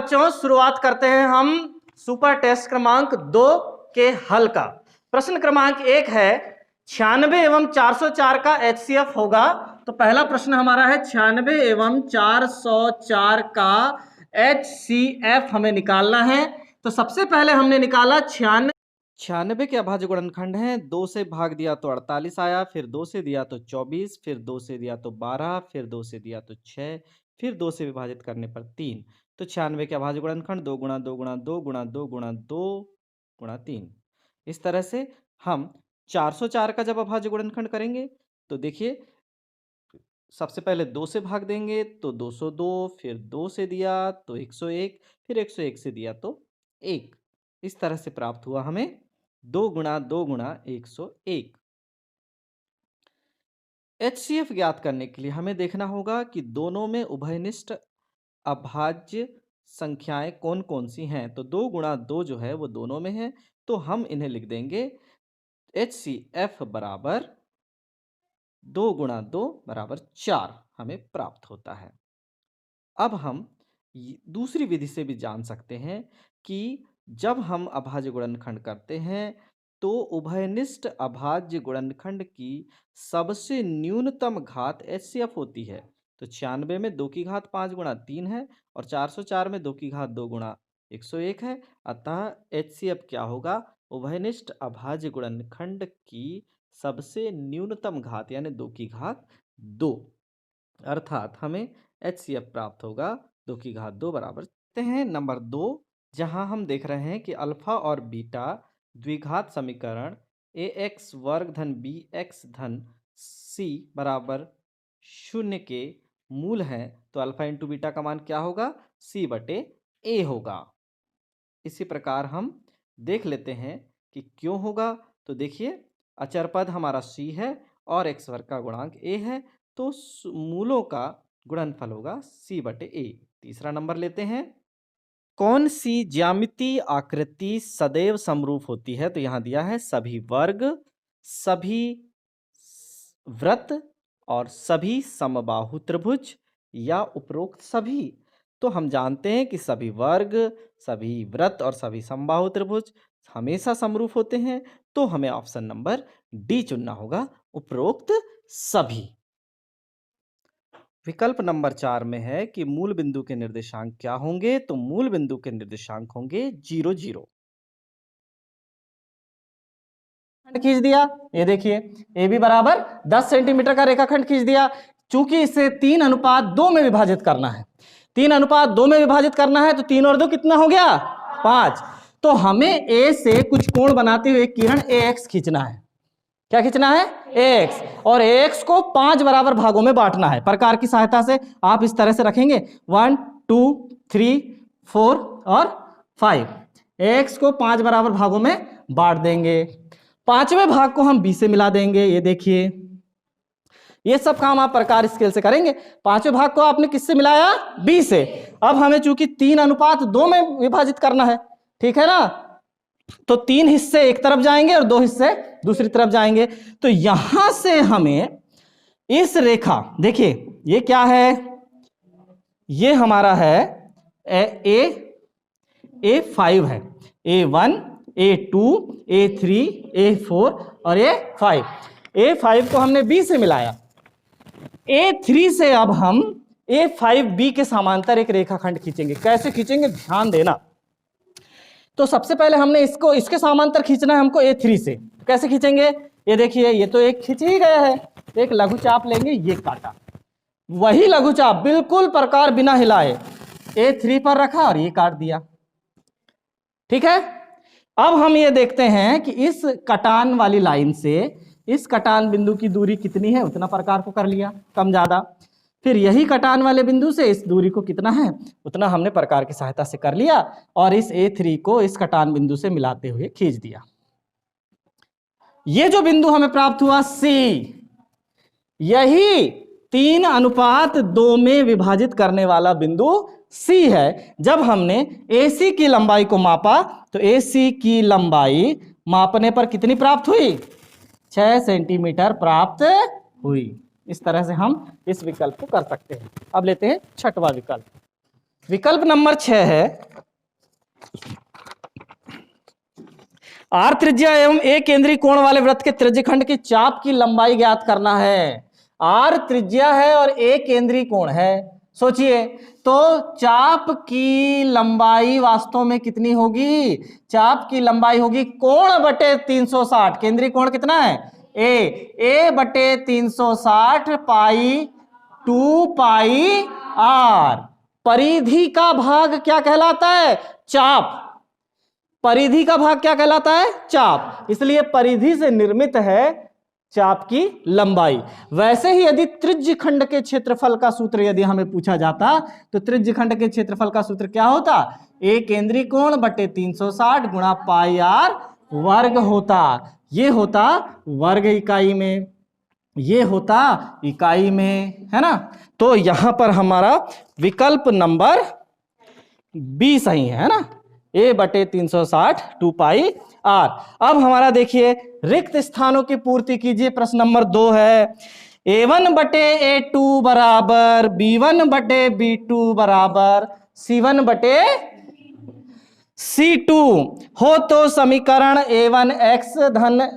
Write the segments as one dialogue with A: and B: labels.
A: बच्चों शुरुआत करते हैं हम सुपर टेस्ट क्रमांक 2 के हल का। प्रश्न क्रमांक 1 है 96 एवं 404 का HCF होगा। तो पहला प्रश्न हमारा है 96 एवं 404 का HCF हमें निकालना है। तो सबसे पहले हमने निकाला 96 के अभाज्य गुणनखंड हैं। 2 से भाग दिया तो 48 आया, फिर 2 से दिया तो 24, फिर 2 से दिया तो 12, फिर 2 से दिया तो 6, फिर 2 से विभाजित करने पर 3। तो 96 के अभाज्य गुणनखंड 2 गुणा 2 गुणा 2 गुणा 2 गुणा 2 गुणा 3। इस तरह से हम 404 का जब अभाज्य गुणनखंड करेंगे तो देखिए सबसे पहले 2 से भाग देंगे तो 202, फिर 2 से दिया तो 101, फिर 101 से दिया तो 1। इस तरह से प्राप्त हुआ हमें 2 गुणा 2 गुणा 101। HCF ज्ञात करने के लिए हमें देखना होगा कि दोनों में उभयनिष्ठ अभाज्य संख्याएं कौन कौन सी हैं। तो 2 गुणा 2 जो है वो दोनों में है, तो हम इन्हें लिख देंगे HCF बराबर 2 गुणा 2 बराबर 4 हमें प्राप्त होता है। अब हम दूसरी विधि से भी जान सकते हैं कि जब हम अभाज्य गुणनखंड करते हैं तो उभयनिष्ठ अभाज्य गुणनखंड की सबसे न्यूनतम घात HCF होती है। तो 96 में 2 की घात 5 गुणा 3 है और 404 में 2 की घात 2 गुणा 101 है। अतः HCF क्या होगा? उभयनिष्ठ अभाज्य गुणनखंड की सबसे न्यूनतम घात यानी 2 की घात 2, अर्थात हमें HCF प्राप्त होगा 2 की घात 2 बराबर हैं। नंबर 2 जहां हम देख रहे हैं कि अल्फा और बीटा द्विघात समीकरण ax वर्ग धन bx धन c बराबर 0 के मूल हैं, तो अल्फा इंटू बीटा का मान क्या होगा? c बटे a होगा। इसी प्रकार हम देख लेते हैं कि क्यों होगा। तो देखिए अचर पद हमारा c है और x वर्ग का गुणांक a है, तो मूलों का गुणनफल होगा c बटे a। तीसरा नंबर लेते हैं, कौन सी ज्यामितीय आकृति सदैव समरूप होती है? तो यहां दिया है सभी वर्ग, सभी वृत्त और सभी समबाहु त्रिभुज या उपरोक्त सभी। तो हम जानते हैं कि सभी वर्ग, सभी वृत्त और सभी समबाहु त्रिभुज हमेशा समरूप होते हैं, तो हमें ऑप्शन नंबर डी चुनना होगा, उपरोक्त सभी। विकल्प नंबर 4 में है कि मूल बिंदु के निर्देशांक क्या होंगे? तो मूल बिंदु के निर्देशांक होंगे 0 0। खींच दिया, ये देखिए ए बी बराबर 10 सेंटीमीटर का रेखाखंड खींच दिया। चूंकि इसे 3:2 में विभाजित करना है, 3:2 में विभाजित करना है, तो 3 और 2 कितना हो गया? 5। तो हमें ए से कुछ कोण बनाते हुए किरण AX खींचना है। क्या खींचना है? AX, और AX को 5 बराबर भागों में बांटना है। प्रकार की सहायता से आप इस तरह से रखेंगे 1 2 3 4 और 5। AX को 5 बराबर भागों में बांट देंगे। 5वें भाग को हम B से मिला देंगे। ये देखिए ये सब काम आप प्रकार स्केल से करेंगे। 5वें भाग को आपने किससे मिलाया? B से। अब हमें चूंकि 3:2 में विभाजित करना है, ठीक है ना, तो 3 हिस्से एक तरफ जाएंगे और 2 हिस्से दूसरी तरफ जाएंगे। तो यहां से हमें इस रेखा, देखिए ये क्या है? ये हमारा है A5 है, A1 A2 A3 A4 और A5। A5 को हमने B से मिलाया। A3 से अब हम A5B के समांतर एक रेखाखंड खींचेंगे। कैसे खींचेंगे ध्यान देना। तो सबसे पहले हमने इसको इसके समांतर खींचना है हमको A3 से। कैसे खींचेंगे? ये देखिए ये तो एक खींच ही गया है। एक लघु चाप लेंगे, ये काटा, वही लघु चाप बिल्कुल प्रकार बिना हिलाए A3 पर रखा और ये काट दिया। ठीक है, अब हम ये देखते हैं कि इस कटान वाली लाइन से इस कटान बिंदु की दूरी कितनी है, उतना प्रकार को कर लिया, कम ज्यादा। फिर यही कटान वाले बिंदु से इस दूरी को कितना है उतना हमने प्रकार की सहायता से कर लिया और इस A3 को इस कटान बिंदु से मिलाते हुए खींच दिया। ये जो बिंदु हमें प्राप्त हुआ C, यही 3:2 में विभाजित करने वाला बिंदु C है। जब हमने AC की लंबाई को मापा तो AC की लंबाई मापने पर कितनी प्राप्त हुई? 6 सेंटीमीटर प्राप्त हुई। इस तरह से हम इस विकल्प को कर सकते हैं। अब लेते हैं छठवां विकल्प। विकल्प नंबर 6 है, आर त्रिज्या एवं ए केंद्रीय कोण वाले वृत्त के त्रिज्यखंड की चाप की लंबाई ज्ञात करना है। आर त्रिज्या है और ए केंद्रीय कोण है। सोचिए, तो चाप की लंबाई वास्तव में कितनी होगी? चाप की लंबाई होगी कोण बटे 360। केंद्रीय कोण कितना है? ए बटे 360 पाई 2 पाई आर। परिधि का भाग क्या कहलाता है? चाप। परिधि का भाग क्या कहलाता है? चाप। इसलिए परिधि से निर्मित है चाप की लंबाई। वैसे ही यदि त्रिज्यखंड के क्षेत्रफल का सूत्र यदि हमें पूछा जाता, तो त्रिज्यखंड के क्षेत्रफल का सूत्र क्या होता? ए केंद्रीय कोण बटे 360 गुणा पाई आर वर्ग होता। ये होता वर्ग इकाई में, ये होता इकाई में, है ना। तो यहां पर हमारा विकल्प नंबर बी सही है ना। ए बटे 360 2 पाई आर। अब हमारा देखिए रिक्त स्थानों की पूर्ति कीजिए। प्रश्न नंबर 2 है, A1 बटे A2 बराबर B1 बटे B2 बराबर C1 बटे C2 हो तो समीकरण A1 x धन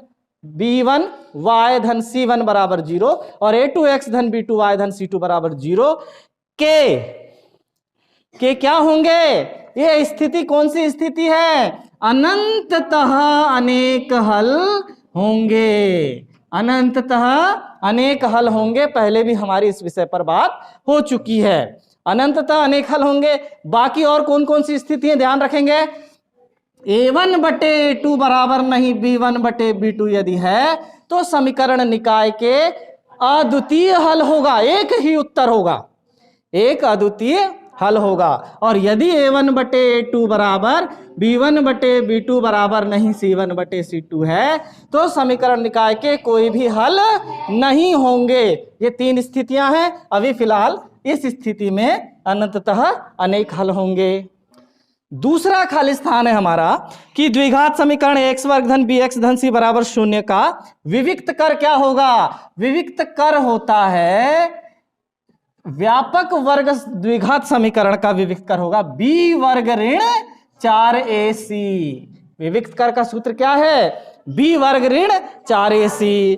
A: B1 y धन C1 बराबर 0 और A2 x धन B2 y धन C2 बराबर 0 के क्या होंगे? ये स्थिति कौन सी स्थिति है? अनंततः अनेक हल होंगे। अनंततः अनेक हल होंगे। पहले भी हमारी इस विषय पर बात हो चुकी है। अनंततः अनेक हल होंगे। बाकी और कौन कौन सी स्थितियां ध्यान रखेंगे? A1 बटे A2 बराबर नहीं B1 बटे B2 यदि है तो समीकरण निकाय के अद्वितीय हल होगा। एक ही उत्तर होगा, एक अद्वितीय हल होगा। और यदि A1 बटे A2 बराबर B1 बटे B2 बराबर नहीं C1 बटे C2 है तो समीकरण निकाय के कोई भी हल नहीं होंगे। ये तीन स्थितियां हैं। अभी फिलहाल इस स्थिति में अनंततः अनेक हल होंगे। दूसरा खाली स्थान है हमारा कि द्विघात समीकरण x वर्ग धन bx धन c बराबर 0 का विविक्त कर क्या होगा? विविक्त कर होता है व्यापक वर्ग द्विघात समीकरण का विविक्त कर होगा b वर्ग ऋण 4ac। विविक्त कर का सूत्र क्या है? b वर्ग ऋण 4ac।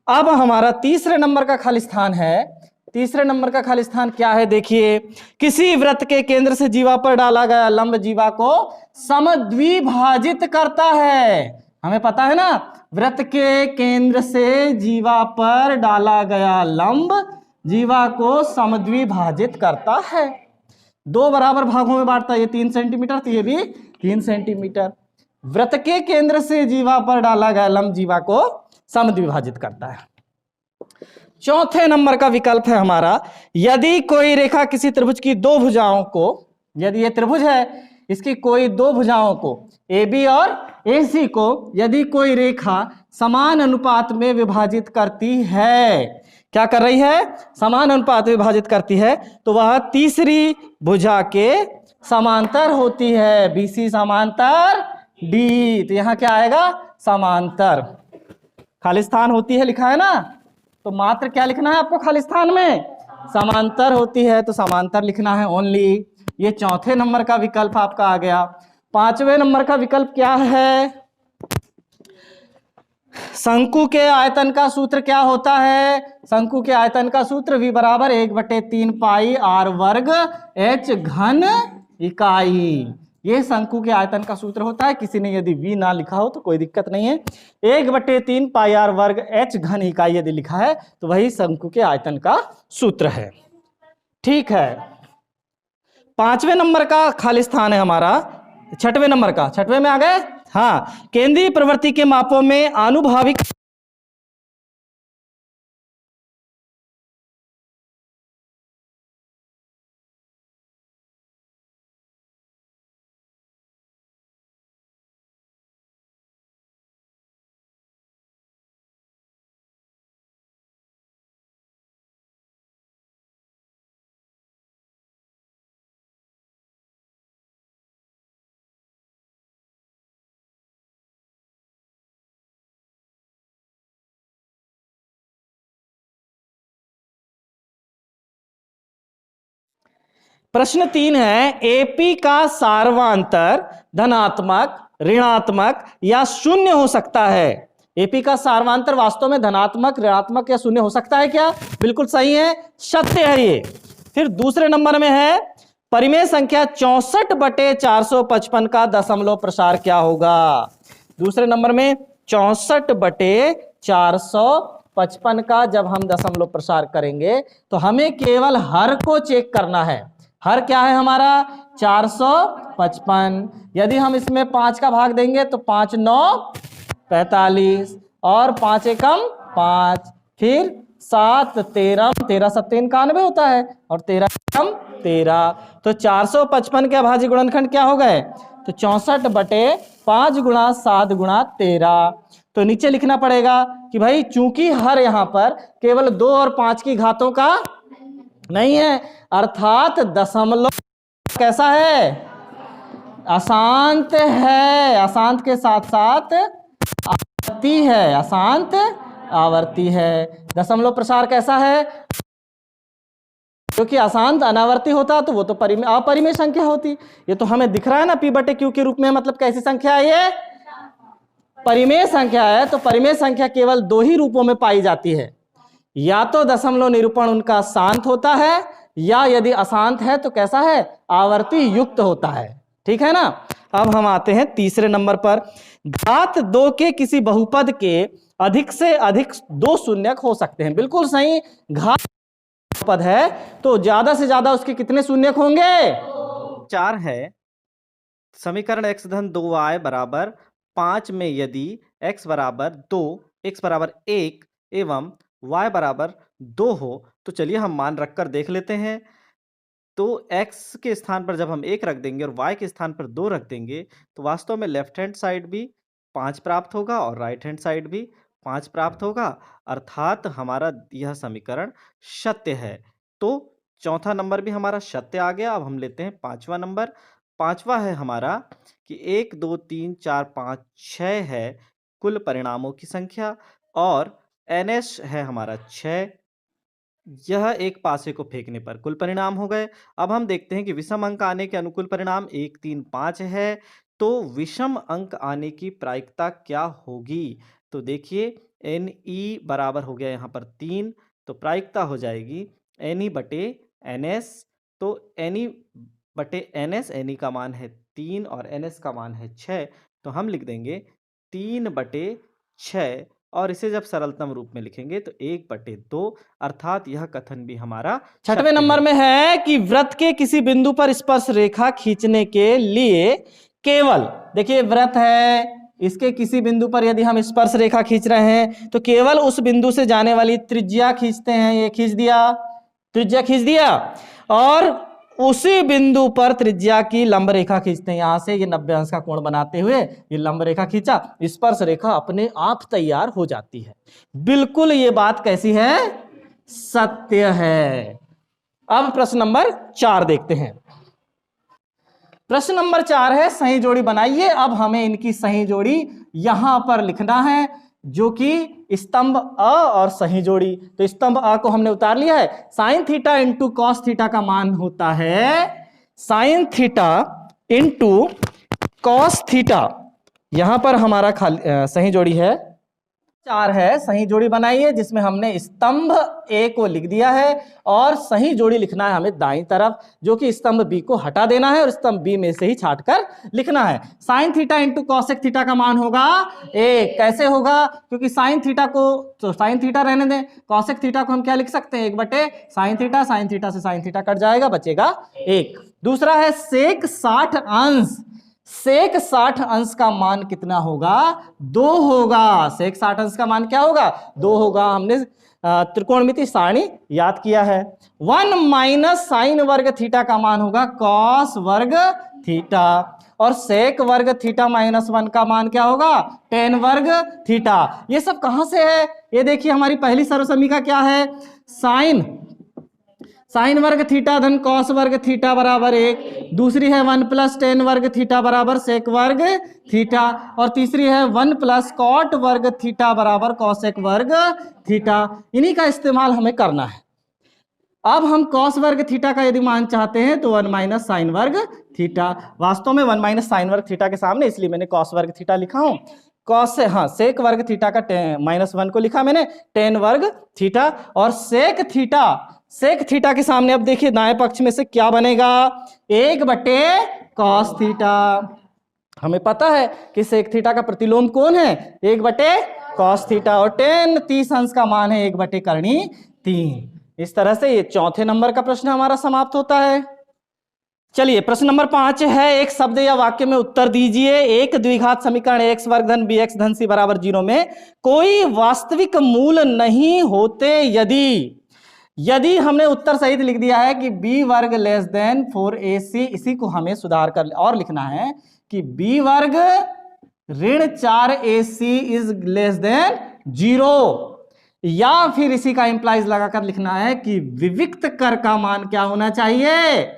A: अब हमारा तीसरे नंबर का खाली स्थान है। तीसरे नंबर का खाली स्थान क्या है? देखिए, किसी वृत्त के केंद्र से जीवा पर डाला गया लंब जीवा को समद्विभाजित करता है। हमें पता है ना, वृत्त के केंद्र से जीवा पर डाला गया लंब जीवा को समद्विभाजित करता है। दो बराबर भागों में बांटता है। ये 3 सेंटीमीटर तो ये भी 3 सेंटीमीटर। वृत्त के केंद्र से जीवा पर डाला गया लंब जीवा को समद्विभाजित करता है। चौथे नंबर का विकल्प है हमारा, यदि कोई रेखा किसी त्रिभुज की दो भुजाओं को, यदि ये त्रिभुज है इसकी कोई दो भुजाओं को AB और AC को यदि कोई रेखा समान अनुपात में विभाजित करती है, क्या कर रही है? समान अनुपात में विभाजित करती है, तो वह तीसरी भुजा के समांतर होती है। BC समांतर D। तो यहां क्या आएगा? समांतर। खालिस्तान होती है लिखा है ना, तो मात्र क्या लिखना है आपको खालिस्तान में? समांतर होती है, तो समांतर लिखना है ओनली। ये चौथे नंबर का विकल्प आपका आ गया। पांचवें नंबर का विकल्प क्या है? शंकु के आयतन का सूत्र क्या होता है? शंकु के आयतन का सूत्र V बराबर 1/3 पाई r वर्ग h घन इकाई। ये शंकु के आयतन का सूत्र होता है। किसी ने यदि V ना लिखा हो तो कोई दिक्कत नहीं है। 1/3 पाई r वर्ग h घन इकाई यदि लिखा है तो वही शंकु के आयतन का सूत्र है। ठीक है, पांचवें नंबर का खाली स्थान है हमारा छठवें नंबर का। छठवें में आ गए। हाँ, केंद्रीय प्रवृत्ति के मापों में आनुभाविक प्रश्न 3 है, एपी का सार्वांतर धनात्मक, ऋणात्मक या शून्य हो सकता है। एपी का सार्वांतर वास्तव में धनात्मक, ऋणात्मक या शून्य हो सकता है क्या? बिल्कुल सही है, सत्य है ये। फिर दूसरे नंबर में है, परिमेय संख्या 64/455 का दशमलव प्रसार क्या होगा? दूसरे नंबर में 64/455 का जब हम दशमलव प्रसार करेंगे तो हमें केवल हर को चेक करना है। हर क्या है हमारा? 455। यदि हम इसमें 5 का भाग देंगे तो 5 9 45 और 5 एकम 5, फिर 7 13 13 7 91 होता है और 13 एकम 13। तो 455 के अभाज्य गुणनखंड क्या हो गए? तो 64/5 गुणा 7 गुणा 13। तो नीचे लिखना पड़ेगा कि भाई चूंकि हर यहां पर केवल 2 और 5 की घातों का नहीं है, अर्थात दशमलव कैसा है? अशांत है। अशांत के साथ साथ आवर्ती है, अशांत आवर्ती है। दशमलव प्रसार कैसा है? क्योंकि अशांत अनावर्ती होता तो वो तो अपरिमेय संख्या होती। ये तो हमें दिख रहा है ना P/Q के रूप में, मतलब कैसी संख्या है ये? परिमेय संख्या है। तो परिमेय संख्या केवल 2 ही रूपों में पाई जाती है, या तो दशमलव निरूपण उनका शांत होता है, या यदि अशांत है तो कैसा है? आवर्ती युक्त होता है। ठीक है ना। अब हम आते हैं तीसरे नंबर पर। घात 2 के किसी बहुपद के अधिक से अधिक 2 शून्यक हो सकते हैं। बिल्कुल सही। घात बहुपद है तो ज्यादा से ज्यादा उसके कितने शून्यक होंगे? 4 है। समीकरण x धन 2y बराबर 5 में यदि x बराबर 2, x बराबर 1 एवं y बराबर 2 हो तो चलिए हम मान रखकर देख लेते हैं। तो x के स्थान पर जब हम 1 रख देंगे और y के स्थान पर 2 रख देंगे तो वास्तव में लेफ्ट हैंड साइड भी 5 प्राप्त होगा और राइट हैंड साइड भी 5 प्राप्त होगा, अर्थात हमारा यह समीकरण सत्य है। तो चौथा नंबर भी हमारा सत्य आ गया। अब हम लेते हैं पांचवा नंबर। पांचवा है हमारा कि 1 2 3 4 5 6 है कुल परिणामों की संख्या और NS है हमारा 6। यह एक पासे को फेंकने पर कुल परिणाम हो गए। अब हम देखते हैं कि विषम अंक आने के अनुकूल परिणाम 1 3 5 है, तो विषम अंक आने की प्रायिकता क्या होगी? तो देखिए NE बराबर हो गया यहाँ पर 3, तो प्रायिकता हो जाएगी NE/NS। तो NE/NS, NE का मान है 3 और NS का मान है 6, तो हम लिख देंगे 3/6 और इसे जब सरलतम रूप में लिखेंगे तो 1/2, अर्थात यह कथन भी हमारा। छठवें नंबर में है कि वृत्त के किसी बिंदु पर स्पर्श रेखा खींचने के लिए केवल, देखिए वृत्त है, इसके किसी बिंदु पर यदि हम स्पर्श रेखा खींच रहे हैं तो केवल उस बिंदु से जाने वाली त्रिज्या खींचते हैं। ये खींच दिया, त्रिज्या खींच दिया, और उसी बिंदु पर त्रिज्या की लंब रेखा खींचते हैं। यहां से ये 90 अंश का कोण बनाते हुए ये लंब रेखा खींचा, स्पर्श रेखा अपने आप तैयार हो जाती है। बिल्कुल ये बात कैसी है? सत्य है। अब प्रश्न नंबर 4 देखते हैं। प्रश्न नंबर 4 है, सही जोड़ी बनाइए। अब हमें इनकी सही जोड़ी यहां पर लिखना है, जो कि स्तंभ अ और सही जोड़ी। तो स्तंभ अ को हमने उतार लिया है। Sine theta into cos theta का मान होता है sine theta into cos theta. यहां पर हमारा सही जोड़ी है 4 है। सही जोड़ी बनाइए जिसमें हमने स्तंभ ए को लिख दिया है और सही जोड़ी लिखना है हमें दाईं तरफ, जो कि स्तंभ बी को हटा देना है और स्तंभ बी में से ही छांटकर लिखना है। Sine theta into cosec theta का मान होगा 1। कैसे होगा? क्योंकि साइन थीटा को तो साइन थीटा रहने दें, कॉसेक थीटा को हम क्या लिख सकते हैं? 1/साइन थीटा। साइन थीटा से साइन थीटा कट जाएगा, बचेगा 1। दूसरा है सेक 60 अंश। सेक 60 अंश का मान कितना होगा? 2 होगा। सेक 60 अंश का मान क्या होगा? 2 होगा। हमने त्रिकोणमिति सारणी याद किया है। 1 माइनस साइन वर्ग थीटा का मान होगा कॉस वर्ग थीटा, और सेक वर्ग थीटा माइनस 1 का मान क्या होगा? टेन वर्ग थीटा। ये सब कहां से है? ये देखिए हमारी पहली सर्वसमीका क्या है? साइन वर्ग थीटा धन कॉस वर्ग थीटा बराबर 1। दूसरी है 1 प्लस टेन वर्ग थीटा बराबर सेक वर्ग थीटा, और तीसरी है 1 प्लस कॉट वर्ग थीटा बराबर कॉसेक वर्ग थीटा। इन्हीं का इस्तेमाल हमें करना है।
B: अब हम कॉस वर्ग थीटा का यदि मान चाहते हैं तो 1 माइनस साइन वर्ग थीटा, वास्तव में 1 माइनस साइन वर्ग थीटा के सामने इसलिए मैंने कॉस वर्ग थीटा लिखा हूं। कॉस से हाँ सेक वर्ग थीटा का -1 को लिखा मैंने टेन वर्ग थीटा, और सेक थीटा के सामने अब देखिए दाएं पक्ष में से क्या बनेगा, 1 बटे कॉस थीटा। हमें पता है कि सेक थीटा का प्रतिलोम कौन है, 1 बटे कॉस थीटा, और टेन 30 अंश का मान है 1 बटे करणी 3। इस तरह से ये चौथे नंबर का प्रश्न हमारा समाप्त होता है। चलिए प्रश्न नंबर 5 है, एक शब्द या वाक्य में उत्तर दीजिए। एक द्विघात समीकरण x वर्ग धन bx धन c बराबर 0 में कोई वास्तविक मूल नहीं होते यदि हमने उत्तर सहित लिख दिया है कि b वर्ग लेस देन 4ac, इसी को हमें सुधार कर और लिखना है कि b वर्ग ऋण 4ac इज लेस देन 0, या फिर इसी का इंप्लाइज लगाकर लिखना है कि विविक्त कर का मान क्या होना चाहिए,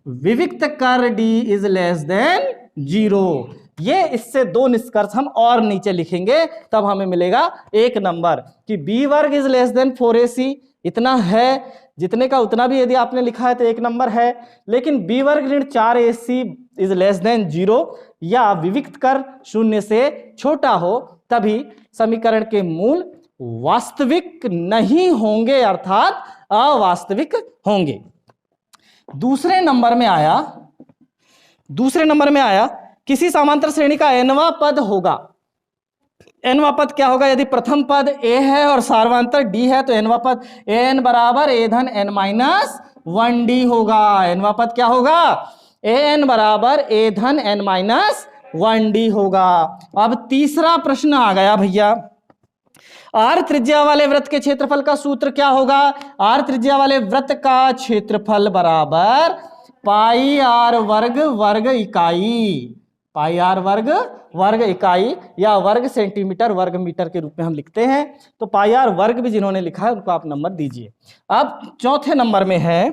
B: विविक्त कर d इज लेस देन 0। ये इससे दो निष्कर्ष हम और नीचे लिखेंगे, तब हमें मिलेगा 1 नंबर कि b वर्ग इज लेस देन 4ac, इतना है जितने का उतना भी यदि आपने लिखा है तो 1 नंबर है, लेकिन b वर्ग ऋण 4ac इज लेस देन 0 या विविक्त कर 0 से छोटा हो तभी समीकरण के मूल वास्तविक नहीं होंगे, अर्थात अवास्तविक होंगे। दूसरे नंबर में आया किसी समांतर श्रेणी का nवां पद होगा। nवां पद क्या होगा, यदि प्रथम पद a है और सार्वंतर d है तो nवां पद n बराबर a धन n माइनस 1d होगा। nवां पद क्या होगा, an बराबर a धन n माइनस 1d होगा। अब तीसरा प्रश्न आ गया भैया, आर त्रिज्या वाले वृत्त के क्षेत्रफल का सूत्र क्या होगा, आर त्रिज्या वाले वृत्त का क्षेत्रफल बराबर पाई आर वर्ग इकाई, पाई आर वर्ग इकाई या वर्ग सेंटीमीटर वर्ग मीटर के रूप में हम लिखते हैं, तो पाई आर वर्ग भी जिन्होंने लिखा है उनको आप नंबर दीजिए। अब चौथे नंबर में है,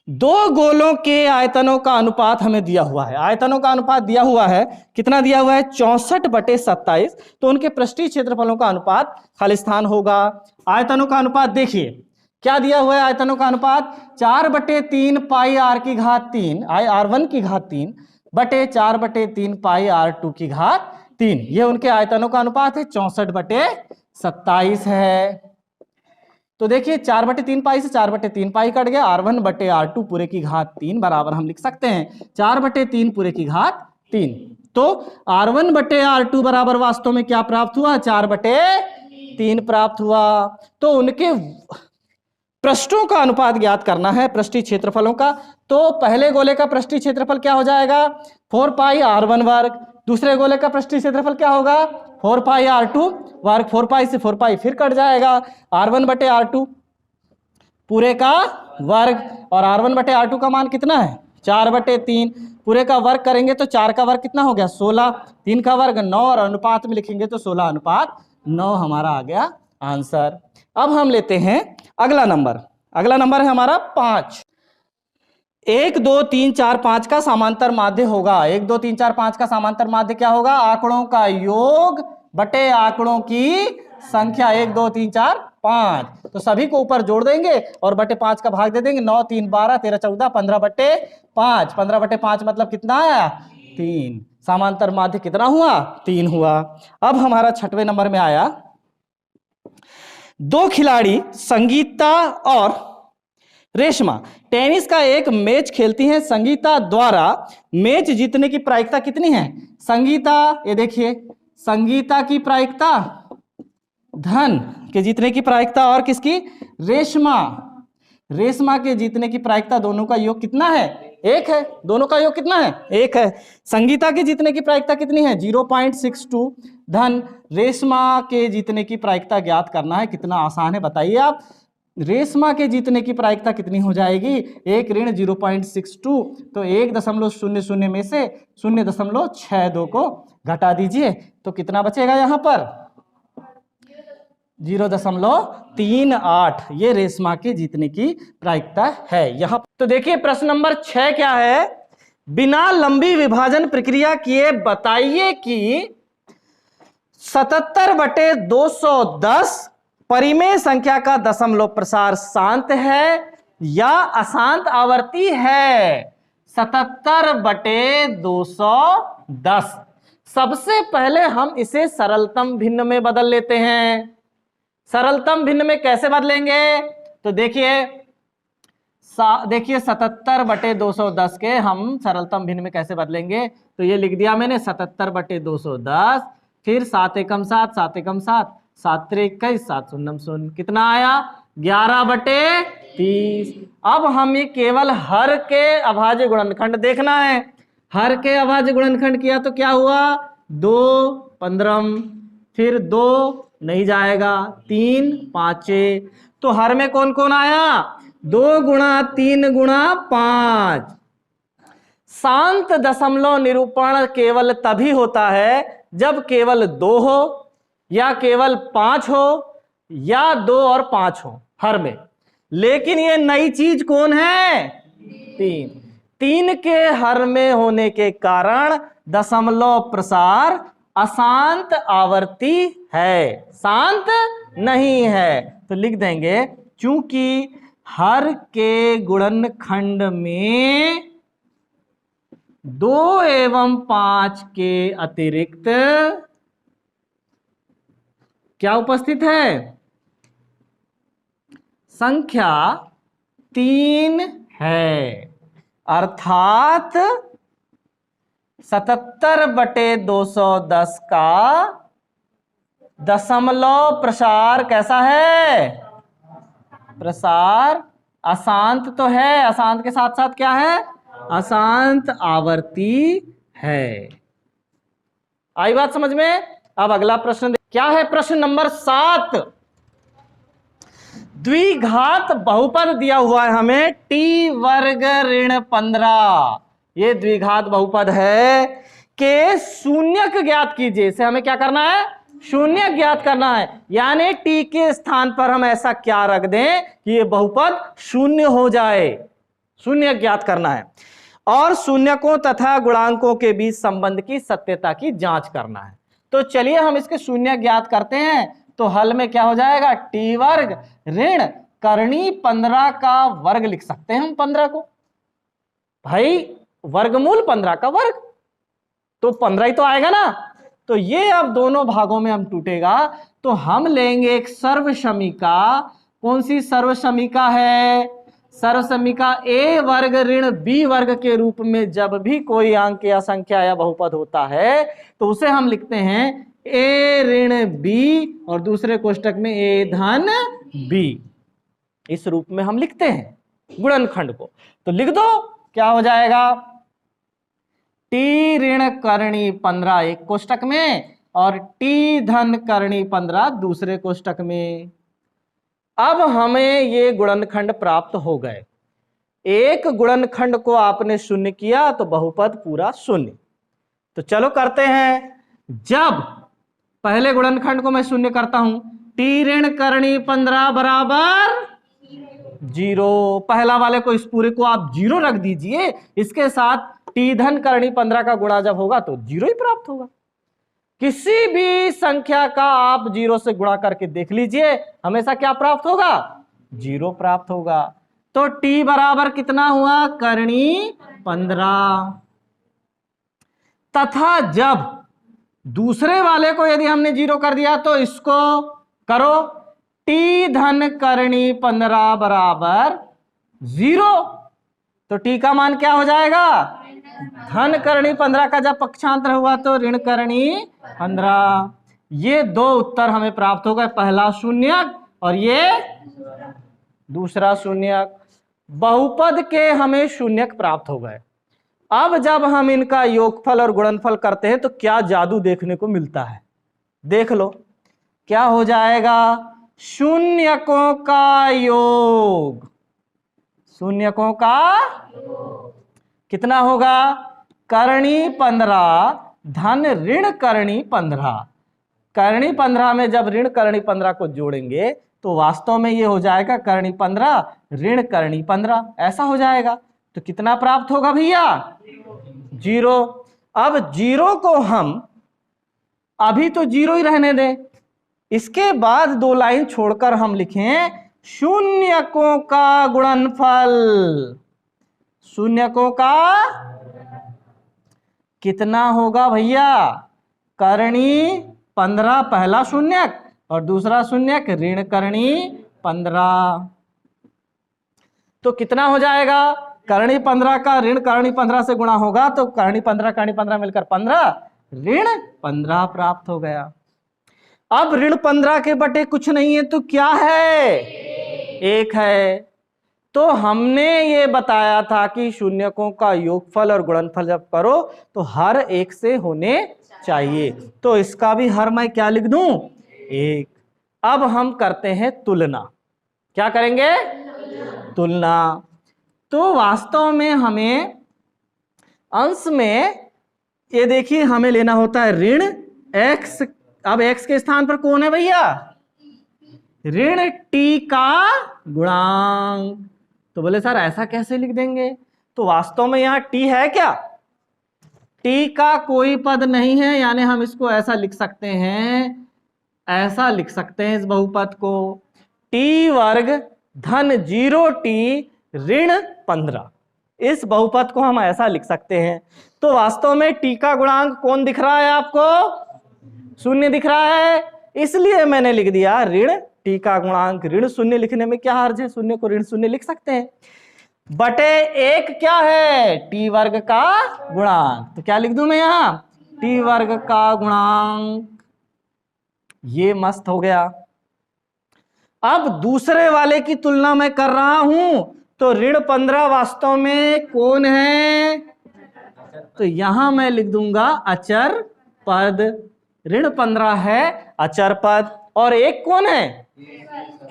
B: दो गोलों के आयतनों का अनुपात हमें दिया हुआ है। आयतनों का अनुपात दिया हुआ है, कितना दिया हुआ है, 64/27, तो उनके पृष्ठीय क्षेत्रफलों का अनुपात खाली स्थान होगा। आयतनों का अनुपात देखिए क्या दिया हुआ है, आयतनों का अनुपात 4/3 पाई आर की घात 3 r1 की घात 3 बटे 4/3 पाई r2 की घात 3, ये उनके आयतनों का अनुपात है, 64/27 है। तो देखिए 4/3 पाई से 4/3 पाई कट गया, r1 बटे r2 पूरे की घात 3 बराबर हम लिख सकते हैं 4/3 पूरे की घात 3। तो r1 बटे r2 बराबर वास्तव में क्या प्राप्त हुआ, 4/3 प्राप्त हुआ। तो उनके पृष्ठों का अनुपात ज्ञात करना है, पृष्ठीय क्षेत्रफलों का। तो पहले गोले का पृष्ठीय क्षेत्रफल क्या हो जाएगा, 4 पाई r1 वर्ग, दूसरे गोले का पृष्ठीय क्षेत्रफल क्या होगा, 4 पाई r2 वर्ग, 4 पाई से 4 पाई फिर कट जाएगा, r1 बटे r2 पूरे का वर्ग, और r1 बटे r2 का मान कितना है, 4/3, पूरे का वर्ग करेंगे तो 4 का वर्ग कितना हो गया 16, 3 का वर्ग 9, और अनुपात में लिखेंगे तो 16:9 हमारा आ गया आंसर। अब हम लेते हैं अगला नंबर है हमारा 5। 1 2 3 4 5 का समांतर माध्य होगा। 1 2 3 4 5 का समांतर माध्य क्या होगा, आंकड़ों का योग बटे आंकड़ों की संख्या, 1 2 3 4 5, तो सभी को ऊपर जोड़ देंगे और बटे 5 का भाग दे देंगे, 9 3 12 13 14 15/5, 15/5 मतलब कितना आया 3, समांतर माध्य कितना हुआ 3 हुआ। अब हमारा 6वें नंबर में आया, दो खिलाड़ी संगीता और रेशमा टेनिस का एक मैच खेलती हैं। संगीता द्वारा मैच जीतने की प्रायिकता कितनी है, संगीता, ये देखिए संगीता की प्रायिकता धन के जीतने की प्रायिकता, और किसकी, रेशमा के जीतने की प्रायिकता, दोनों का योग कितना है 1 है, दोनों का योग कितना है 1 है। संगीता के जीतने की प्रायिकता कितनी है 0.62 धन रेशमा के जीतने की प्रायिकता ज्ञात करना है। कितना आसान है बताइए आप, रेशमा के जीतने की प्रायिकता कितनी हो जाएगी, 1 ऋण 0.62, तो 1.00 में से 0.62 को घटा दीजिए तो कितना बचेगा यहाँ पर 0.38, ये रेशमा के जीतने की प्रायिकता है यहाँ। तो देखिए प्रश्न नंबर 6 क्या है, बिना लंबी विभाजन प्रक्रिया किए बताइए कि 77/210 परिमेय संख्या का दशमलव प्रसार शांत है या अशांत आवर्ती है? 77/210। सबसे पहले हम इसे सरलतम भिन्न में बदल लेते हैं। सरलतम भिन्न में कैसे बदलेंगे? तो देखिए 77/210 के हम सरलतम भिन्न में कैसे बदलेंगे? तो ये लिख दिया मैंने 77/210, फिर 7 एकम 7, 7 एकम 7, 7 3 21, 7 शून्यम शून्य, कितना आया? 11/30। अब हमें केवल हर के अभाज्य गुणनखंड देखना है। हर के अभाज्य गुणनखंड किया तो क्या हुआ? 2 15, फिर 2 नहीं जाएगा, 3 5। तो हर में कौन कौन आया? 2 गुणा 3 गुणा 5। शांत दशमलव निरूपण केवल तभी होता है जब केवल 2 हो, या केवल 5 हो, या 2 और 5 हो हर में। लेकिन ये नई चीज कौन है? 3। 3 के हर में होने के कारण दशमलव प्रसार अशांत आवर्ती है, शांत नहीं है। तो लिख देंगे चूंकि हर के गुणनखंड में 2 एवं 5 के अतिरिक्त क्या उपस्थित है? संख्या 3 है। अर्थात 77/210 का दशमलव प्रसार कैसा है? प्रसार अशांत तो है, अशांत के साथ साथ क्या है? अशांत आवर्ती है। आई बात समझ में? अब अगला प्रश्न क्या है? प्रश्न नंबर 7। द्विघात बहुपद दिया हुआ है हमें t वर्ग ऋण 15। ये द्विघात बहुपद है के शून्यक ज्ञात कीजिए। इसे हमें क्या करना है? शून्यक ज्ञात करना है। यानी t के स्थान पर हम ऐसा क्या रख दें कि ये बहुपद शून्य हो जाए। शून्यक ज्ञात करना है और शून्यकों तथा गुणांकों के बीच संबंध की सत्यता की जांच करना है। तो चलिए हम इसके शून्य ज्ञात करते हैं। तो हल में क्या हो जाएगा? t वर्ग ऋण करणी 15 का वर्ग लिख सकते हैं हम 15 को। भाई वर्गमूल 15 का वर्ग तो 15 ही तो आएगा ना। तो ये अब दोनों भागों में हम टूटेगा। तो हम लेंगे एक सर्वसमीका। कौन सी सर्वसमीका है? सर्वसमीका a वर्ग ऋण b वर्ग के रूप में जब भी कोई अंक या संख्या या बहुपद होता है तो उसे हम लिखते हैं a ऋण b और दूसरे कोष्टक में a धन b। इस रूप में हम लिखते हैं गुणनखंड को। तो लिख दो, क्या हो जाएगा? t ऋण करणी 15 एक कोष्टक में और t धन करणी 15 दूसरे कोष्टक में। अब हमें ये गुणनखंड प्राप्त हो गए। एक गुणनखंड को आपने शून्य किया तो बहुपद पूरा शून्य। तो चलो करते हैं। जब पहले गुणनखंड को मैं शून्य करता हूं, t ऋण करणी 15 बराबर 0। पहला वाले को, इस पूरे को आप 0 रख दीजिए। इसके साथ t धन करणी 15 का गुणा जब होगा तो 0 ही प्राप्त होगा। किसी भी संख्या का आप 0 से गुणा करके देख लीजिए, हमेशा क्या प्राप्त होगा? 0 प्राप्त होगा। तो t बराबर कितना हुआ? करणी 15। तथा जब दूसरे वाले को यदि हमने 0 कर दिया तो इसको करो t धन करणी 15 बराबर 0। तो t का मान क्या हो जाएगा? धन करणी 15 का जब पक्षांतर हुआ तो ऋण करणी 15। ये दो उत्तर हमें प्राप्त हो गए, पहला शून्यक और ये दूसरा शून्यक। बहुपद के हमें शून्यक प्राप्त हो गए। अब जब हम इनका योगफल और गुणनफल करते हैं तो क्या जादू देखने को मिलता है, देख लो। क्या हो जाएगा? शून्यकों का योग। शून्यकों का कितना होगा? करणी 15 धन ऋण करणी 15। करणी 15 में जब ऋण करणी 15 को जोड़ेंगे तो वास्तव में ये हो जाएगा करणी 15 ऋण करणी 15, ऐसा हो जाएगा। तो कितना प्राप्त होगा भैया? 0। अब 0 को हम अभी तो 0 ही रहने दें, इसके बाद 2 लाइन छोड़कर हम लिखें शून्यकों का गुणनफल। शून्यकों का कितना होगा भैया? करणी 15 पहला शून्यक और दूसरा शून्यक ऋण करणी 15। तो कितना हो जाएगा? करणी 15 का ऋण करणी 15 से गुणा होगा तो करणी 15 मिलकर 15, ऋण 15 प्राप्त हो गया। अब ऋण 15 के बटे कुछ नहीं है तो क्या है? 1 है। तो हमने ये बताया था कि शून्यकों का योगफल और गुणनफल जब करो तो हर एक से होने चाहिए। तो इसका भी हर मैं क्या लिख दूं? 1। अब हम करते हैं तुलना। क्या करेंगे? तुलना। तो वास्तव में हमें अंश में ये देखिए हमें लेना होता है ऋण x। अब x के स्थान पर कौन है भैया? ऋण t का गुणांक। तो बोले सर ऐसा कैसे लिख देंगे? तो वास्तव में यहां t है क्या? t का कोई पद नहीं है, यानी हम इसको ऐसा लिख सकते हैं, ऐसा लिख सकते हैं इस बहुपद को t वर्ग धन 0t ऋण 15। इस बहुपद को हम ऐसा लिख सकते हैं। तो वास्तव में t का गुणांक कौन दिख रहा है आपको? 0 दिख रहा है, इसलिए मैंने लिख दिया ऋण t का गुणांक। ऋण 0 लिखने में क्या हर्ज है? 0 को ऋण 0 लिख सकते हैं। बटे 1 क्या है? t वर्ग का गुणांक। तो क्या लिख दूं मैं यहां? t वर्ग का गुणांक। ये मस्त हो गया। अब दूसरे वाले की तुलना मैं कर रहा हूं तो ऋण 15 वास्तव में कौन है? तो यहां मैं लिख दूंगा अचर पद। ऋण 15 है अचर पद और 1 कौन है?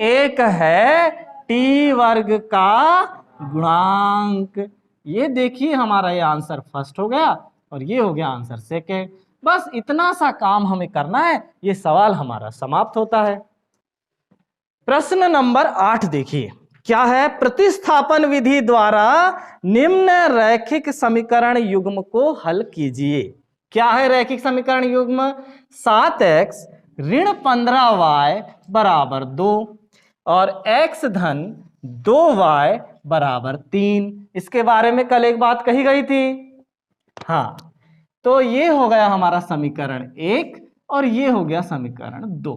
B: 1 है t वर्ग का गुणांक। ये देखिए हमारा ये आंसर फर्स्ट हो गया और ये हो गया आंसर सेकेंड। बस इतना सा काम हमें करना है, ये सवाल हमारा समाप्त होता है। प्रश्न नंबर 8 देखिए क्या है? प्रतिस्थापन विधि द्वारा निम्न रैखिक समीकरण युग्म को हल कीजिए। क्या है रैखिक समीकरण युग्म? 7x ऋण 15y बराबर 2 और x धन 2y बराबर 3। इसके बारे में कल एक बात कही गई थी। हाँ, तो ये हो गया हमारा समीकरण 1 और ये हो गया समीकरण 2।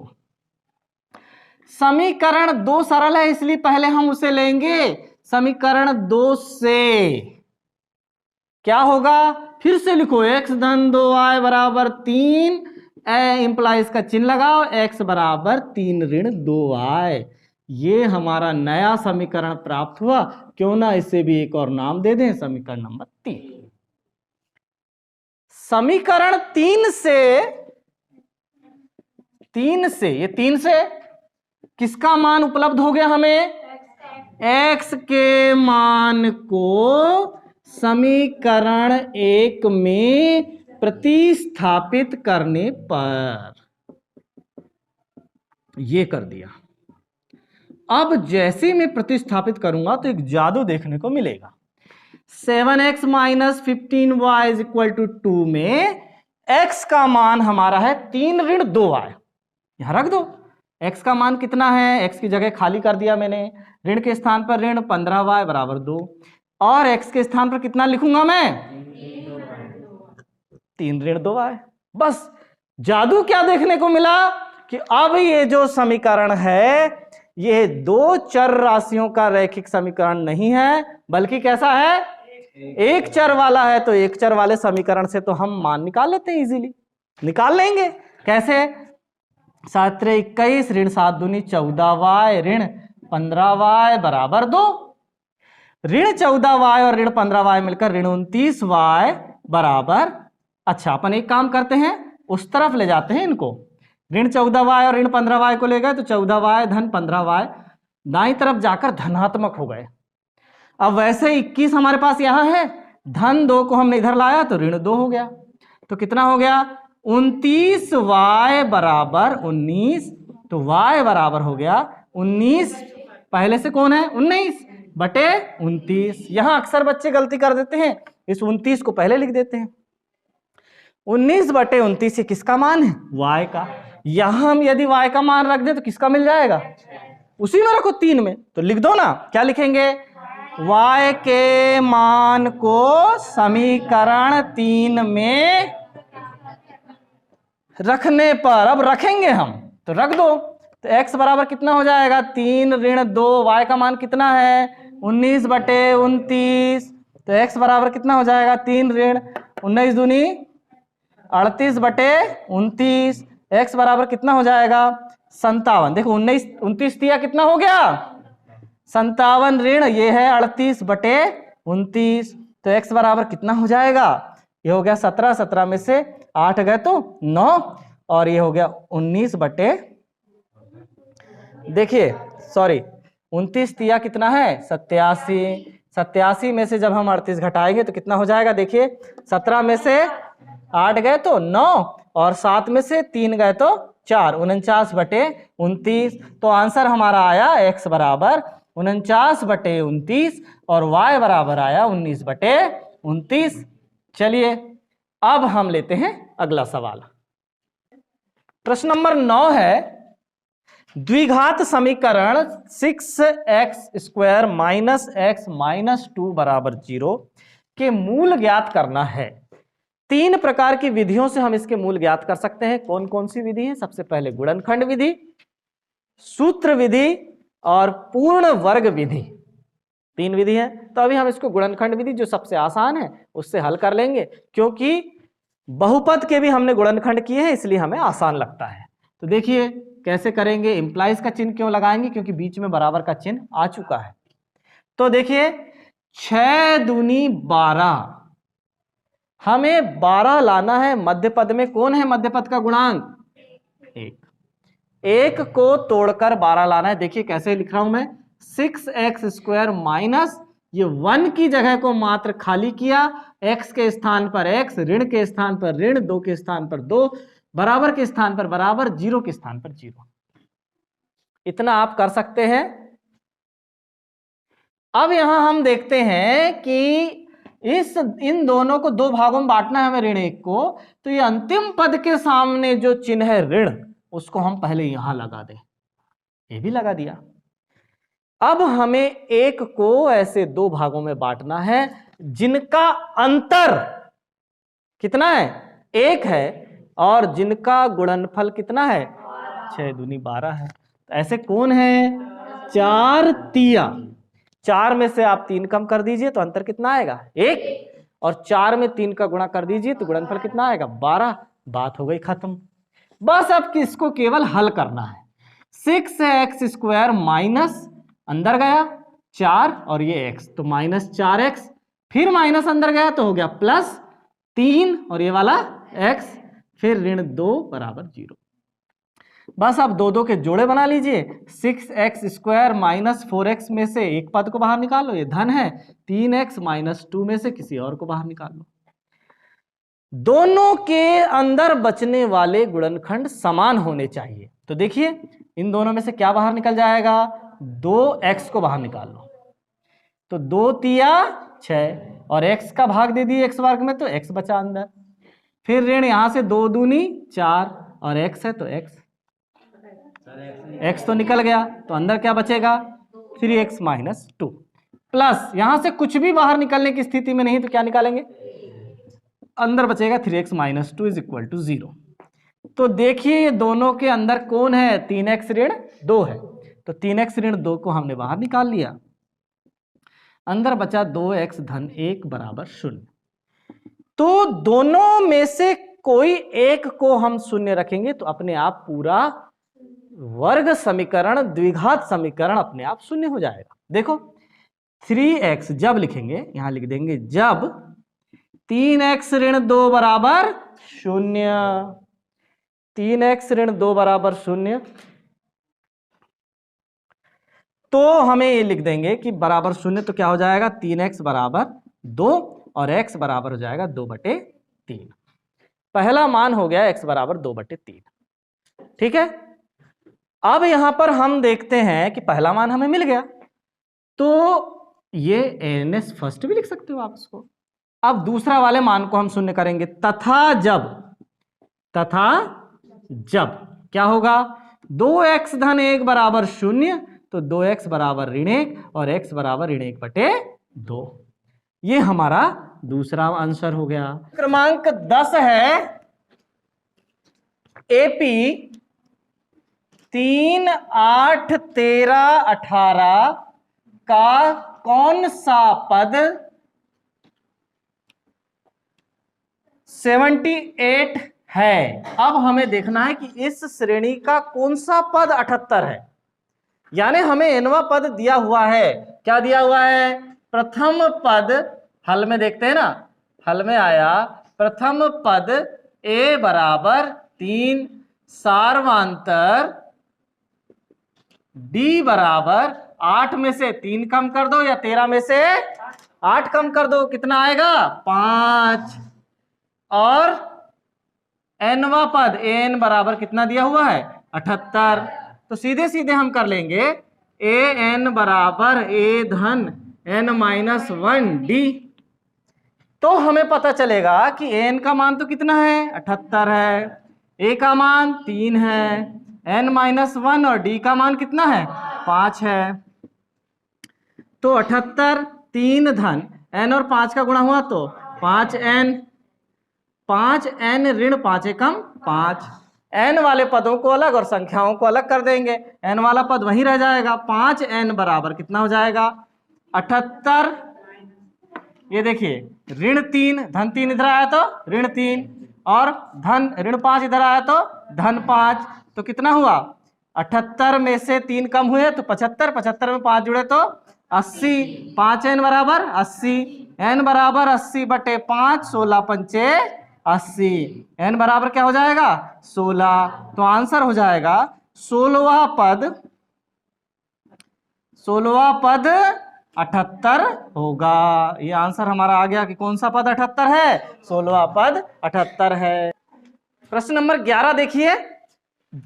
B: समीकरण 2 सरल है इसलिए पहले हम उसे लेंगे। समीकरण 2 से क्या होगा? फिर से लिखो x धन 2y बराबर 3, इंप्लाइज का चिन्ह लगाओ, x बराबर 3 ऋण 2y। ये हमारा नया समीकरण प्राप्त हुआ। क्यों ना इसे भी एक और नाम दे दें, समीकरण नंबर 3। समीकरण 3 से ये 3 से किसका मान उपलब्ध हो गया हमें? x के मान को समीकरण 1 में प्रतिस्थापित करने पर ये कर दिया। अब जैसे मैं प्रतिस्थापित करूंगा तो एक जादू देखने को मिलेगा। 7x minus 15y is equal to 2 में x का मान हमारा है 3 ऋण 2y। यहां रख दो। x का मान कितना है? x की जगह खाली कर दिया मैंने। ऋण के स्थान पर ऋण 15y बराबर 2 और x के स्थान पर कितना लिखूंगा मैं? 3 ऋण 2y। बस जादू क्या देखने को मिला कि अब ये जो समीकरण है ये 2 चर राशियों का रैखिक समीकरण नहीं है, बल्कि कैसा है? 1 चर वाला है। तो 1 चर वाले समीकरण से तो हम मान निकाल लेते हैं, इजीली निकाल लेंगे। कैसे? 7 21 ऋण 7 दूनी 14y ऋण 15y बराबर 2। ऋण 14y और ऋण 15y मिलकर ऋण 29y बराबर। अच्छा, अपन एक काम करते हैं, उस तरफ ले जाते हैं इनको। ऋण 14y और ऋण 15y को ले गए तो 14y धन 15y दाईं तरफ जाकर धनात्मक हो गए। अब वैसे 21 हमारे पास यहां है, धन 2 को हमने इधर लाया तो ऋण 2 हो गया। तो कितना हो गया? 29y बराबर 19। तो y बराबर हो गया 19, पहले से कौन है? 19 बटे 29। यहां अक्सर बच्चे गलती कर देते हैं, इस 29 को पहले लिख देते हैं। 19 बटे 29 ये किसका मान है? y का। यहां हम यदि y का मान रख दे तो किसका मिल जाएगा, उसी में रखो 3 में, तो लिख दो ना, क्या लिखेंगे, y के मान को समीकरण 3 में रखने पर, अब रखेंगे हम तो रख दो, तो x बराबर कितना हो जाएगा 3 ऋण 2, y का मान कितना है 19/29, तो x बराबर कितना हो जाएगा 3 ऋण 19 दूनी 38/29, x बराबर कितना हो जाएगा 57। देखो 19 29 दिया कितना हो गया 57 ऋण ये है 38/29, तो x बराबर कितना हो जाएगा, ये हो गया 17, 17 में से 8 गए तो 9, और ये हो गया 19 बटे, देखिए सॉरी 29 दिया कितना है 87, 87 में से जब हम 38 घटाएंगे तो कितना हो जाएगा, देखिए 17 में से 8 गए तो 9, और 7 में से 3 गए तो 4, 49/29, तो आंसर हमारा आया x बराबर 49/29 और y बराबर आया 19/29। चलिए अब हम लेते हैं अगला सवाल। प्रश्न नंबर 9 है, द्विघात समीकरण 6x² माइनस x माइनस 2 बराबर 0 के मूल ज्ञात करना है। 3 प्रकार की विधियों से हम इसके मूल ज्ञात कर सकते हैं। कौन कौन सी विधि है, सबसे पहले गुणनखंड विधि, सूत्र विधि और पूर्ण वर्ग विधि, 3 विधि है। तो अभी हम इसको गुणनखंड विधि जो सबसे आसान है उससे हल कर लेंगे, क्योंकि बहुपद के भी हमने गुणनखंड किए हैं इसलिए हमें आसान लगता है। तो देखिए कैसे करेंगे, इंप्लाइज का चिन्ह क्यों लगाएंगे, क्योंकि बीच में बराबर का चिन्ह आ चुका है। तो देखिए 6 दूनी 12, हमें 12 लाना है, मध्य पद में कौन है मध्य पद का गुणांक 1, 1 को तोड़कर 12 लाना है। देखिए कैसे लिख रहा हूं मैं, 6x² माइनस ये 1 की जगह को मात्र खाली किया, x के स्थान पर x, ऋण के स्थान पर ऋण, 2 के स्थान पर 2, बराबर के स्थान पर बराबर, 0 के स्थान पर 0, इतना आप कर सकते हैं। अब यहां हम देखते हैं कि इन दोनों को 2 भागों में बांटना है हमें ऋण 1 को, तो ये अंतिम पद के सामने जो चिन्ह है ऋण उसको हम पहले यहां लगा दें, ये भी लगा दिया। अब हमें 1 को ऐसे 2 भागों में बांटना है जिनका अंतर कितना है 1 है और जिनका गुणनफल कितना है 6 दूनी 12 है। तो ऐसे कौन है 4 तिया, 4 में से आप 3 कम कर दीजिए तो अंतर कितना आएगा 1, और 4 में 3 का गुणा कर दीजिए तो गुणनफल कितना आएगा 12। बात हो गई खत्म। बस अब किसको केवल हल करना है। 6x² माइनस अंदर गया 4 और ये x, तो -4x, फिर माइनस अंदर गया तो हो गया +3 और ये वाला x, फिर ऋण 2 बराबर 0। बस अब 2 के जोड़े बना लीजिए। 6x² माइनस 4x में से एक पद को बाहर निकालो, ये धन है, 3x माइनस 2 में से किसी और को बाहर निकाल लो। दोनों के अंदर बचने वाले गुणनखंड समान होने चाहिए। तो देखिए इन दोनों में से क्या बाहर निकल जाएगा, 2x को बाहर निकाल लो, तो 2 तिया 6 और x का भाग दे दिए x वर्ग में तो x बचा अंदर, फिर ऋण यहां से 2 दूनी 4 और x है तो x तो निकल गया, तो अंदर क्या बचेगा 3x माइनस 2, प्लस यहां से कुछ भी बाहर निकलने की स्थिति में नहीं तो क्या निकालेंगे, अंदर बचेगा 3x माइनस 2 = 0। तो देखिए ये दोनों के अंदर कौन है 3x ऋण 2 है, तो 3x ऋण 2 को हमने बाहर निकाल लिया, अंदर बचा 2x धन 1 बराबर 0। तो दोनों में से कोई एक को हम शून्य रखेंगे तो अपने आप पूरा वर्ग समीकरण, द्विघात समीकरण अपने आप शून्य हो जाएगा। देखो 3x जब लिखेंगे, यहां लिख देंगे जब 3x ऋण 2 बराबर 0, 3x ऋण 2 बराबर 0, तो हमें ये लिख देंगे कि बराबर 0, तो क्या हो जाएगा 3x बराबर 2 और x बराबर हो जाएगा 2/3। पहला मान हो गया x बराबर 2/3। ठीक है, अब यहां पर हम देखते हैं कि पहला मान हमें मिल गया, तो ये ns फर्स्ट भी लिख सकते हो आप इसको। अब दूसरा वाले मान को हम शून्य करेंगे, तथा जब क्या होगा, 2x धन 1 बराबर 0, तो 2x बराबर ऋण 1 और x बराबर ऋण 1 बटे 2। ये हमारा दूसरा आंसर हो गया। क्रमांक 10 है एपी 3, 8, 13, 18 का कौन सा पद 78 है। अब हमें देखना है कि इस श्रेणी का कौन सा पद 78 है, यानी हमें nवां पद दिया हुआ है। क्या दिया हुआ है, प्रथम पद, हल में देखते हैं ना, हल में आया प्रथम पद a बराबर 3, सार्वांतर d बराबर 8 में से 3 कम कर दो या 13 में से 8 कम कर दो, कितना आएगा 5। और nवां पद an बराबर कितना दिया हुआ है 78, तो सीधे सीधे हम कर लेंगे an बराबर a धन n-1d। तो हमें पता चलेगा कि n का मान तो कितना है 78 है, a का मान 3 है, n-1 और d का मान कितना है 5 है। तो 78 3 धन n और 5 का गुणा हुआ तो 5n, 5n ऋण 5 एकम 5। n वाले पदों को अलग और संख्याओं को अलग कर देंगे, n वाला पद वहीं रह जाएगा। 5n बराबर कितना हो जाएगा 78, ये देखिए ऋण 3 धन 3 इधर आया तो ऋण 3 और धन ऋण 5 इधर आया तो धन 5, तो कितना हुआ 78 में से 3 कम हुए तो 75, 75 में 5 जुड़े तो 80, 5n बराबर 80, n बराबर 80 बटे 5, 16 पंचे 80, n बराबर क्या हो जाएगा 16। तो आंसर हो जाएगा 16वां पद 78 होगा। ये आंसर हमारा आ गया कि कौन सा पद 78 है, 16वां पद 78 है। प्रश्न नंबर 11 देखिए,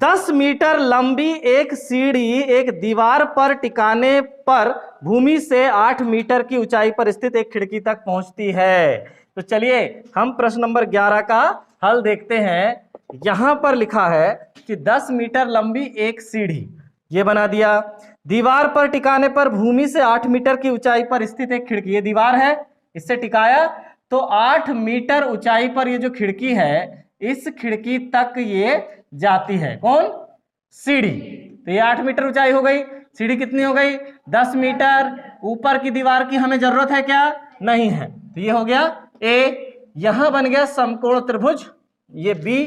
B: 10 मीटर लंबी एक सीढ़ी एक दीवार पर टिकाने पर भूमि से 8 मीटर की ऊंचाई पर स्थित एक खिड़की तक पहुंचती है। तो चलिए हम प्रश्न नंबर 11 का हल देखते हैं। यहां पर लिखा है कि 10 मीटर लंबी एक सीढ़ी, ये बना दिया, दीवार पर टिकाने पर भूमि से 8 मीटर की ऊंचाई पर स्थित एक खिड़की, ये दीवार है, इससे टिकाया तो 8 मीटर ऊंचाई पर ये जो खिड़की है, इस खिड़की तक ये जाती है, कौन सीढ़ी। तो ये 8 मीटर ऊंचाई हो गई, सीढ़ी कितनी हो गई 10 मीटर। ऊपर की दीवार की हमें जरूरत है क्या, नहीं है, तो ये हो गया ए। यहां बन गया समकोण त्रिभुज, ये बी,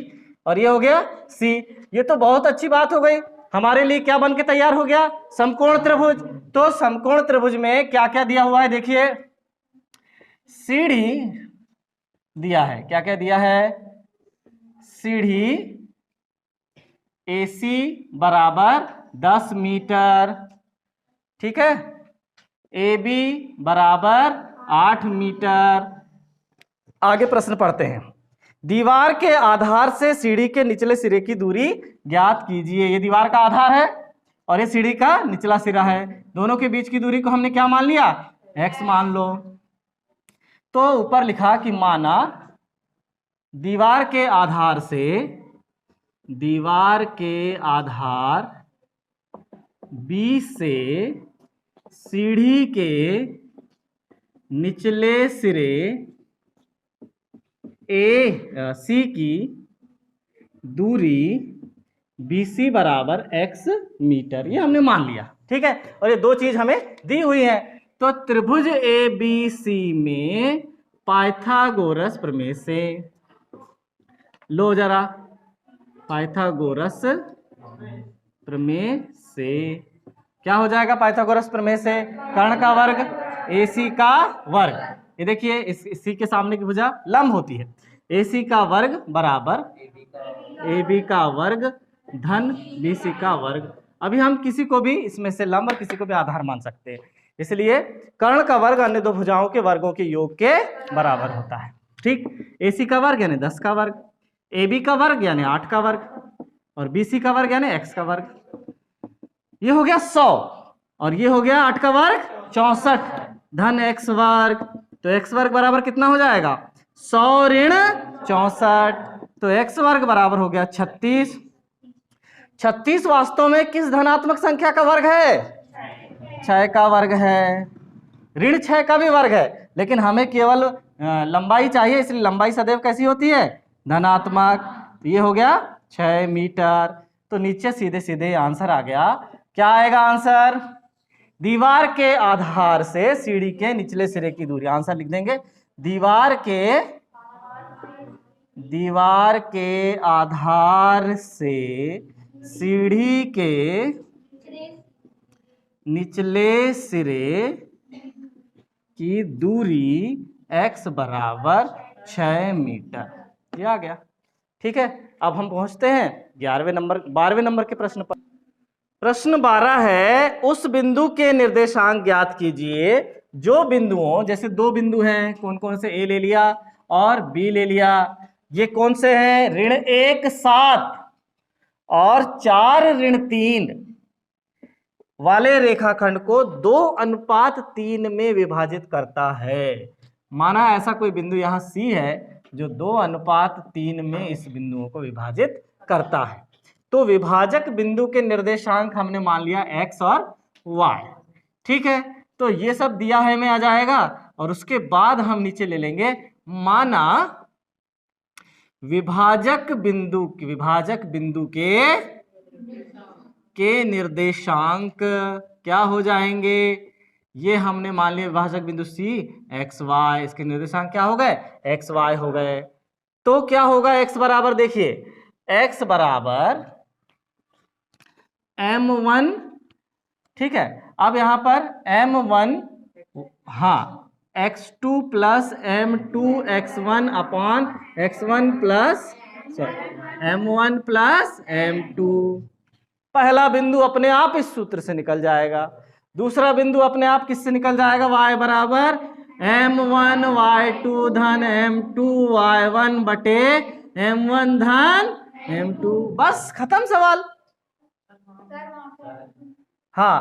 B: और ये हो गया सी। ये तो बहुत अच्छी बात हो गई, हमारे लिए क्या बन के तैयार हो गया समकोण त्रिभुज। तो समकोण त्रिभुज में क्या क्या दिया हुआ है, देखिए सीढ़ी दिया है, क्या क्या दिया है, सीढ़ी AC बराबर 10 मीटर, ठीक है, AB बराबर 8 मीटर। आगे प्रश्न पढ़ते हैं। दीवार के आधार से सीढ़ी के निचले सिरे की दूरी ज्ञात कीजिए। ये दीवार का आधार है और ये सीढ़ी का निचला सिरा है, दोनों के बीच की दूरी को हमने क्या मान लिया x मान लो। तो ऊपर लिखा कि माना दीवार के आधार B से सीढ़ी के निचले सिरे AC की दूरी BC बराबर x मीटर, ये हमने मान लिया, ठीक है। और ये दो चीज हमें दी हुई है। तो त्रिभुज ABC में पाइथागोरस प्रमेय से, लो जरा, पाइथागोरस प्रमेय से क्या हो जाएगा, पाइथागोरस प्रमेय से कर्ण का वर्ग AC का वर्ग, ये देखिए इस C के सामने की भुजा लंब होती है, AC का वर्ग बराबर AB का वर्ग धन BC का वर्ग। अभी हम किसी को भी इसमें से लंब और किसी को भी आधार मान सकते हैं, इसलिए कर्ण का वर्ग अन्य दो भुजाओं के वर्गों के योग के बराबर होता है, ठीक। AC का वर्ग यानी 10 का वर्ग, AB का वर्ग यानी 8 का वर्ग और BC का वर्ग यानी x का वर्ग। ये हो गया 100 और ये हो गया 8 का वर्ग 64 धन x वर्ग। तो x वर्ग बराबर कितना हो जाएगा 100 ऋण 64, तो x वर्ग बराबर हो गया 36। 36 वास्तव में किस धनात्मक संख्या का वर्ग है? 6 का वर्ग है। ऋण 6 का भी वर्ग है, लेकिन हमें केवल लंबाई चाहिए, इसलिए लंबाई सदैव कैसी होती है? धनात्मक। तो ये हो गया 6 मीटर। तो नीचे सीधे सीधे आंसर आ गया। क्या आएगा आंसर? दीवार के आधार से सीढ़ी के निचले सिरे की दूरी। आंसर लिख देंगे, दीवार के आधार से सीढ़ी के निचले सिरे की दूरी x बराबर 6 मीटर। ये आ गया। ठीक है, अब हम पहुंचते हैं 12वें नंबर के प्रश्न पर। प्रश्न 12 है, उस बिंदु के निर्देशांक ज्ञात कीजिए जो बिंदुओं, जैसे दो बिंदु हैं, कौन कौन से? ए ले लिया और बी ले लिया। ये कौन से हैं? ऋण 1 7 और 4 ऋण 3 वाले रेखाखंड को 2:3 में विभाजित करता है। माना ऐसा कोई बिंदु यहां C है जो 2:3 में इस बिंदुओं को विभाजित करता है। तो विभाजक बिंदु के निर्देशांक हमने मान लिया x और y। ठीक है, तो ये सब दिया है में आ जाएगा, और उसके बाद हम नीचे ले लेंगे, माना विभाजक बिंदु के निर्देशांक क्या हो जाएंगे? ये हमने मान लिया विभाजक बिंदु C x y, इसके निर्देशांक क्या हो गए? x y हो गए। तो क्या होगा x बराबर? देखिए x बराबर m1। ठीक है, अब यहां पर m1, हाँ, x2 plus m2 x1 upon x1 plus m1 plus m2। पहला बिंदु अपने आप इस सूत्र से निकल जाएगा, दूसरा बिंदु अपने आप किससे निकल जाएगा? y बराबर m1 y2 धन m2 y1 बटे m1 धन m2। बस खत्म सवाल। हाँ,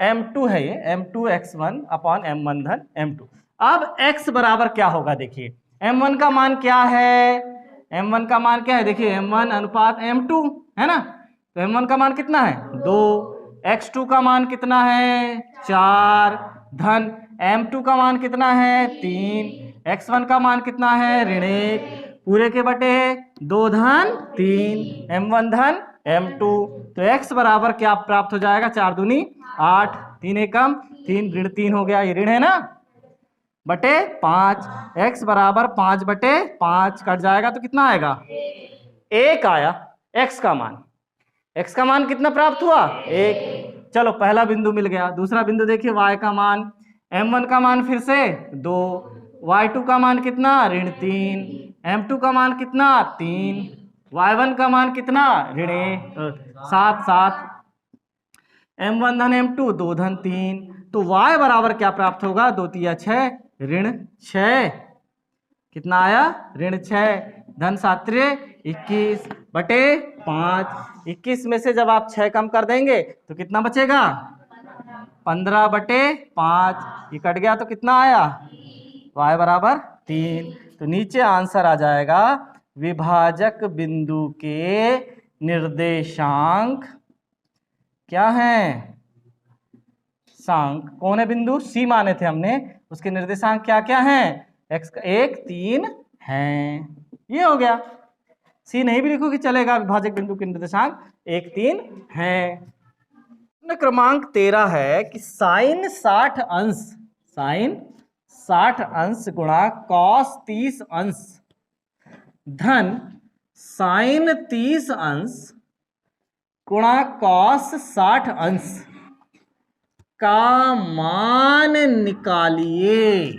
B: m2 है ये, m2 x1 अपॉन m1 धन m2। अब x बराबर क्या होगा? देखिए m1 का मान क्या है? m1 का मान क्या है? देखिए m1 अनुपात m2 है ना, तो m1 का मान कितना है? 2। x2 का मान कितना है? 4 धन m2 का मान कितना है? 3। x1 का मान कितना है? ऋण 1 पूरे के बटे 2 धन 3 m1 धन m2। तो x बराबर क्या प्राप्त हो जाएगा? 4 दूनी 8, 3 एकम 3, ऋण 3 हो गया, ये ऋण है ना, बटे 5। x बराबर 5 बटे 5 कट जाएगा तो कितना आएगा? 1 आया x का मान कितना प्राप्त हुआ? 1। चलो पहला बिंदु मिल गया। दूसरा बिंदु देखिए, y का मान, m1 का मान फिर से 2, y2 का मान कितना? ऋण 3, m2 का मान कितना? 3, y1 का मान कितना? ऋण 7 m1 धन m2 2 धन 3। तो y बराबर क्या प्राप्त होगा? 2 तिया 6, ऋण 6। कितना आया? ऋण 6 धन 7 21 बटे 5। 21 में से जब आप 6 कम कर देंगे तो कितना बचेगा? 15 बटे 5। ये कट गया तो कितना आया? y बराबर 3। तो नीचे आंसर आ जाएगा, विभाजक बिंदु के निर्देशांक क्या हैं? सांक कौन है? बिंदु C माने थे हमने, उसके निर्देशांक क्या क्या हैं? x 1 3 हैं। ये हो गया। C नहीं भी लिखोगे चलेगा, विभाजक बिंदु के निर्देशांक 1 3 हैं। क्रमांक 13 है कि साइन 60 अंश गुणा कॉस 30 अंश धन साइन 30 अंश गुणा कॉस 60 अंश का मान निकालिए।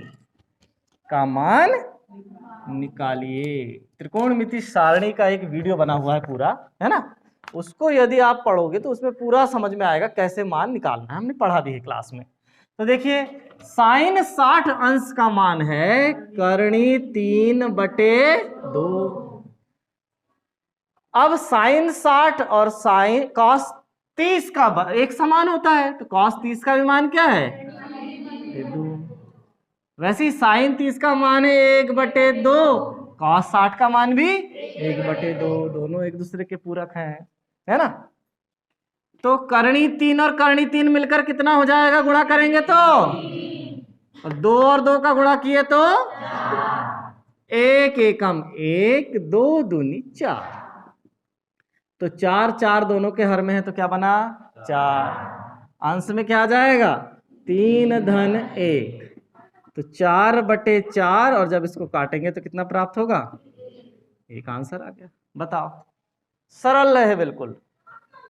B: त्रिकोणमिति सारणी का एक वीडियो बना हुआ है पूरा, है ना, उसको यदि आप पढ़ोगे तो उसमें पूरा समझ में आएगा कैसे मान निकालना है, हमने पढ़ा भी है क्लास में। तो देखिए साइन 60 अंश का मान है करणी 3 बटे 2। अब साइन 60 और साइन कॉस 30 का एक समान होता है, तो कॉस 30 का भी मान क्या है? 2। वैसे ही साइन 30 का मान है 1 बटे 2, कॉस 60 का मान भी 1 बटे 2, दोनों एक दूसरे के पूरक हैं, है ना। तो करणी 3 और करणी 3 मिलकर कितना हो जाएगा गुणा करेंगे तो, और 2 और 2 का गुणा किए तो 1 एकम 1, 2 दूनी 4, तो 4 4 दोनों के हर में है तो क्या बना 4, अंश में क्या आ जाएगा 3 धन 1, तो 4/4, और जब इसको काटेंगे तो कितना प्राप्त होगा, एक आंसर आ गया। बताओ, सरल है बिल्कुल।